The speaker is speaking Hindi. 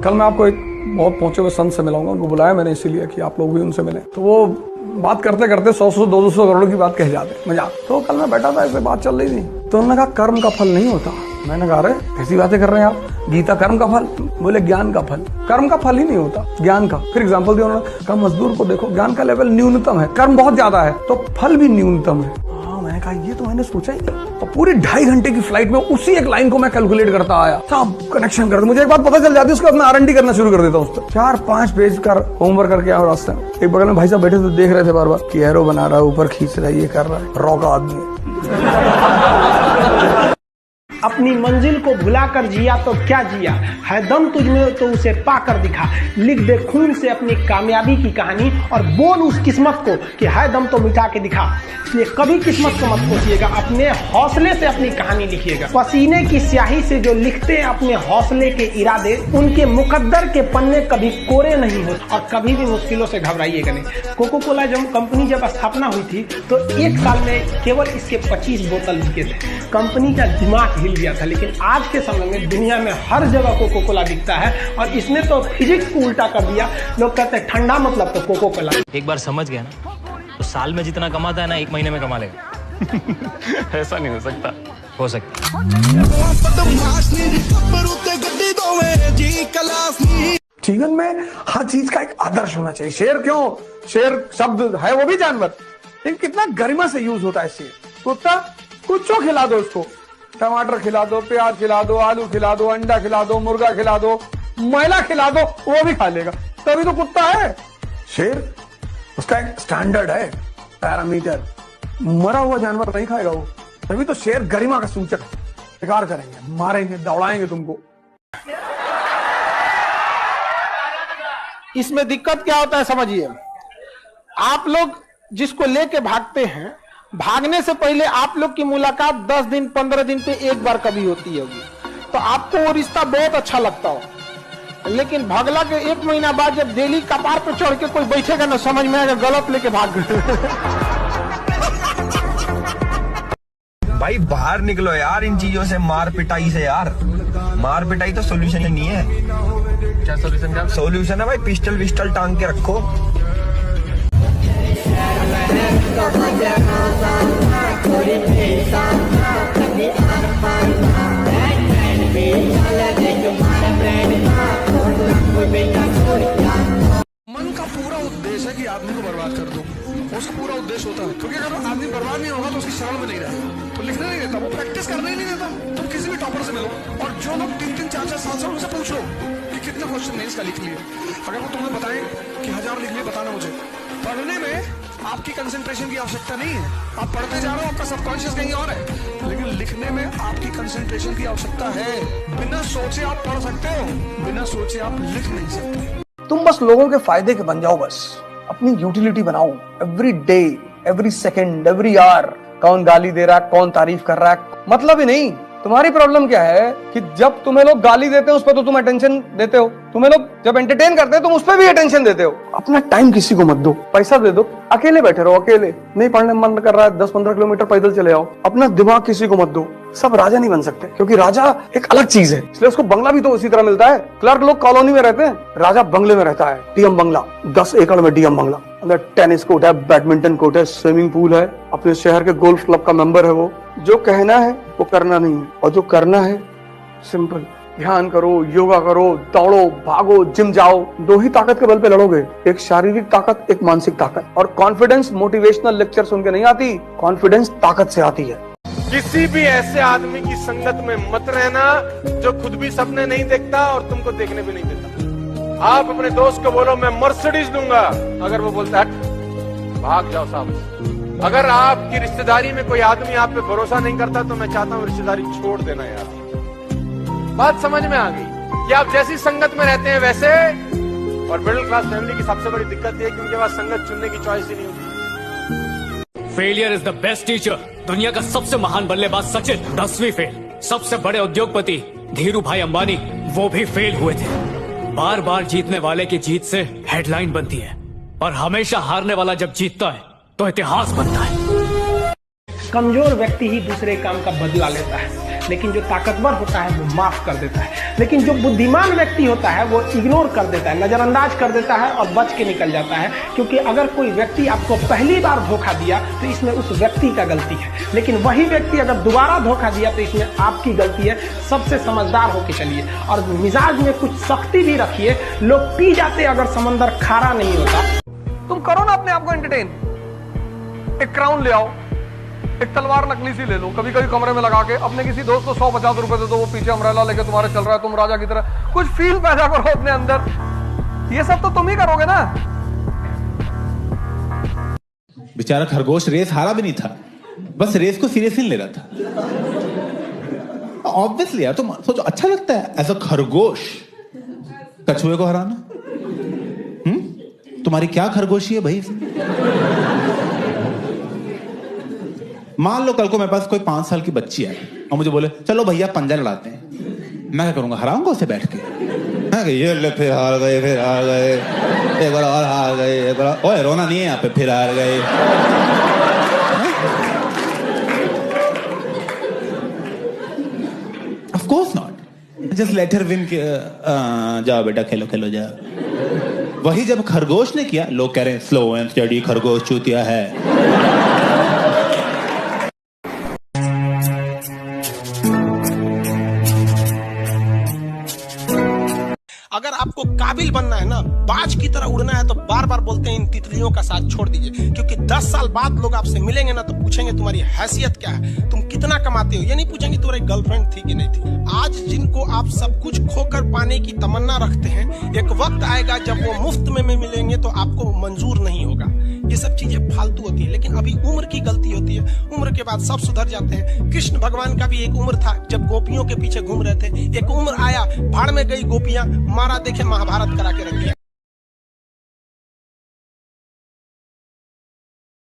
कल मैं आपको एक बहुत पहुंचे हुए संत से मिलाऊंगा, उनको बुलाया मैंने इसीलिए कि आप लोग भी उनसे मिले। तो वो बात करते करते 100-200 करोड़ की बात कह जाते मजाक। तो कल मैं बैठा था, ऐसे बात चल रही थी, तो उन्होंने कहा कर्म का फल नहीं होता। मैंने कहा अरे कैसी बातें कर रहे हैं आप, गीता कर्म का फल? बोले ज्ञान का फल। कर्म का फल ही नहीं होता, ज्ञान का। फिर एग्जाम्पल दिया उन्होंने कहा मजदूर को देखो, ज्ञान का लेवल न्यूनतम है, कर्म बहुत ज्यादा है, तो फल भी न्यूनतम है। मैंने कहा ये तो मैंने सोचा ही नहीं। और पूरी 2.5 घंटे की फ्लाइट में उसी एक लाइन को मैं कैलकुलेट करता आया, सब कनेक्शन करता। मुझे एक बात पता चल जाती, उसके बाद मैं R&D करना शुरू कर देता हूँ उस पर। 4-5 पेज का होमवर्क करके आया रास्ते में। एक बगल में भाई साहब बैठे थे, देख रहे थे बार बार कि एरो बना रहा है, ऊपर खींच रहा है, ये कर रहा है, रॉका आदमी। अपनी मंजिल को भुलाकर जिया तो क्या जिया, है दम तुझमें तो उसे पाकर दिखा। लिख दे खून से अपनी कामयाबी की कहानी और बोल उस किस्मत को कि है दम तो मिटा के दिखा। इसलिए कभी किस्मत को मत कोसिएगा, अपने हौसले से अपनी कहानी लिखिएगा। पसीने की स्याही से जो लिखते हैं अपने हौसले के इरादे, उनके मुकद्दर के पन्ने कभी कोरे नहीं होते। और कभी भी मुश्किलों से घबराइएगा नहीं। कोको कोला कंपनी जब स्थापना हुई थी तो 1 साल में केवल इसके 25 बोतल बिके थे। कंपनी का दिमाग हिल गया था। लेकिन आज के समय में दुनिया में हर जगह कोको कोला बिकता है और इसने तो फिजिक्स को उल्टा कर दिया। लोग कहते हैं ठंडा मतलब तो कोको कोला। एक बार समझ गया ना तो साल में जितना कमाता है ना 1 महीने में कमा लेगा। ऐसा नहीं हो सकता। हो सकता। जीवन में हर चीज का एक आदर्श होना चाहिए। शेर क्यों, शेर शब्द है वो भी जानवर, लेकिन कितना गरिमा से यूज होता है शेर। कुत्ता, कुछ खिला दो उसको, टमाटर खिला दो, प्याज खिला दो, आलू खिला दो, अंडा खिला दो, मुर्गा खिला दो, मैला खिला दो, वो भी खा लेगा, तभी तो कुत्ता है। शेर उसका एक स्टैंडर्ड है, पैरामीटर। मरा हुआ जानवर नहीं खाएगा वो, तभी तो शेर गरिमा का सूचक। शिकार करेंगे, मारेंगे, दौड़ाएंगे तुमको। इसमें दिक्कत क्या होता है समझिए, आप लोग जिसको लेके भागते हैं, भागने से पहले आप लोग की मुलाकात 10 दिन 15 दिन पे एक बार कभी होती होगी, तो आपको वो रिश्ता बहुत अच्छा लगता हो। लेकिन भगला के 1 महीना बाद जब दिल्ली कपार पे चढ़ के कोई बैठेगा ना, समझ में आएगा गलत लेके भाग गए। भाई बाहर निकलो यार इन चीजों से, मार पिटाई से यार। मार पिटाई तो सोल्यूशन नहीं है। क्या सोल्यूशन? क्या सोल्यूशन है भाई, पिस्टल विस्टल टांग के रखो। मन का पूरा उद्देश्य है कि आदमी को बर्बाद कर दो, उसका पूरा उद्देश्य होता है। क्योंकि अगर आदमी बर्बाद नहीं होगा तो उसकी शरण में नहीं रहेगा, तो लिखने नहीं देता, वो प्रैक्टिस करने ही नहीं देता। तुम किसी भी टॉपर से मिलो और जो लोग 3-3, 4-4, 7 साल उनसे पूछो कि कितने क्वेश्चन नहीं इसका लिख लिए। अगर वो तुम्हें बताएं कि 1000 लिख लिए, बताना मुझे। पढ़ने में आपकी कंसंट्रेशन की आवश्यकता नहीं है, आप पढ़ते जा रहे हो, आपका सबकॉन्शियस कहीं और है। लेकिन लिखने में आपकी कंसंट्रेशन की आवश्यकता है। बिना सोचे आप पढ़ सकते हो, बिना सोचे आप लिख नहीं सकते। तुम बस लोगों के फायदे के बन जाओ, बस अपनी यूटिलिटी बनाओ। Every day, every second, every hour, कौन गाली दे रहा है, कौन तारीफ कर रहा है, मतलब ही नहीं। तुम्हारी प्रॉब्लम क्या है कि जब तुम्हें लोग गाली देते हैं उस पर तो तुम अटेंशन देते हो, तुम्हें लोग जब एंटरटेन करते हैं तुम उस पर भी अटेंशन देते हो। अपना टाइम किसी को मत दो, पैसा दे दो, अकेले बैठे रहो, अकेले नहीं पढ़ने मन कर रहा है 10-15 किलोमीटर पैदल चले आओ। अपना दिमाग किसी को मत दो। सब राजा नहीं बन सकते, क्योंकि राजा एक अलग चीज है, इसलिए उसको बंगला भी तो उसी तरह मिलता है। क्लर्क लोग कॉलोनी में रहते हैं, राजा बंगले में रहता है, डीएम बंगला, 10 एकड़ में डीएम बंगला, अंदर टेनिस कोर्ट है, बैडमिंटन कोर्ट है, स्विमिंग पूल है, अपने शहर के गोल्फ क्लब का मेंबर है वो। जो कहना है वो करना नहीं है, और जो करना है सिंपल, ध्यान करो, योगा करो, दौड़ो, भागो, जिम जाओ। 2 ही ताकत के बल पे लड़ोगे, एक शारीरिक ताकत, एक मानसिक ताकत। और कॉन्फिडेंस मोटिवेशनल लेक्चर सुन के नहीं आती, कॉन्फिडेंस ताकत से आती है। किसी भी ऐसे आदमी की संगत में मत रहना जो खुद भी सपने नहीं देखता और तुमको देखने भी नहीं देता। आप अपने दोस्त को बोलो मैं मर्सिडीज दूंगा, अगर वो बोलता है भाग जाओ साहब। अगर आपकी रिश्तेदारी में कोई आदमी आप पे भरोसा नहीं करता तो मैं चाहता हूँ रिश्तेदारी छोड़ देना यार। बात समझ में आ गई कि आप जैसी संगत में रहते हैं वैसे। और मिडिल क्लास फैमिली की सबसे बड़ी दिक्कत ये है कि उनके पास संगत चुनने की चॉइस ही नहीं होती। Failure is the best teacher. दुनिया का सबसे महान बल्लेबाज सचिन 10वीं फेल। सबसे बड़े उद्योगपति धीरू भाई अंबानी, वो भी फेल हुए थे। बार बार जीतने वाले की जीत से हेडलाइन बनती है, और हमेशा हारने वाला जब जीतता है तो इतिहास बनता है। कमजोर व्यक्ति ही दूसरे काम का बदला लेता है। लेकिन जो ताकतवर होता है वो माफ कर देता है। लेकिन जो बुद्धिमान व्यक्ति होता है वो इग्नोर कर देता है, नजरअंदाज कर देता है और बच के निकल जाता है। क्योंकि अगर कोई व्यक्ति आपको पहली बार धोखा दिया तो इसमें उस व्यक्ति का गलती है, लेकिन वही व्यक्ति अगर दोबारा धोखा दिया तो इसमें आपकी गलती है। सबसे समझदार होके चलिए और मिजाज में कुछ सख्ती भी रखिए। लोग पी जाते अगर समंदर खारा नहीं होता। तुम करो ना अपने आप को एंटरटेन। एक क्राउन ले आओ, एक तलवार नकली सी ले लो, कभी कभी कमरे में लगा के अपने किसी दोस्त को 150 रुपए दे दो, वो पीछे अम्ब्रेला लेके तुम्हारे चल रहा है, तुम राजा की तरह कुछ फील पैदा करो अपने अंदर। ये सब तो तुम ही करोगे ना। बेचारा खरगोश रेस हारा भी नहीं था, बस रेस को सीरियसली ले रहा था। ऑब्वियसली यार, तुम सोचो अच्छा लगता है एज अ खरगोश कछुए को हराना? तुम्हारी क्या खरगोशी है भाई? मान लो कल को मेरे पास कोई 5 साल की बच्ची है और मुझे बोले चलो भैया पंजा लड़ाते हैं, मैं क्या करूंगा? हराऊंगा उसे बैठ के? ये ले फिर हार गए, फिर हार गए, एक बार और हार गए, एक बार ओए रोना नहीं है यहाँ पे, फिर हार गए। Of course not, just let her win. जाओ बेटा खेलो खेलो जाओ। वही जब खरगोश ने किया, लोग कह रहे हैं स्लो एंड स्टडी खरगोश चूतिया है। अगर आपको काबिल बनना है ना, बाज की तरह उड़ना है, तो बार बार बोलते हैं इन तितलियों का साथ छोड़ दीजिए। क्योंकि 10 साल बाद लोग आपसे मिलेंगे ना तो पूछेंगे तुम्हारी हैसियत क्या है, तुम कितना कमाते हो। ये नहीं पूछेंगे तुम्हारी गर्लफ्रेंड थी कि नहीं थी। आज जिनको आप सब कुछ खोकर पाने की तमन्ना रखते हैं, एक वक्त आएगा जब वो मुफ्त में मिलेंगे तो आपको मंजूर नहीं होगा। ये सब चीजें फालतू होती है, लेकिन अभी उम्र की गलती होती है। उम्र के बाद सब सुधर जाते हैं। कृष्ण भगवान का भी एक उम्र था जब गोपियों के पीछे घूम रहे थे। एक उम्र आया, भाड़ में गई गोपियां, मारा देखे महाभारत करा के रख दिया।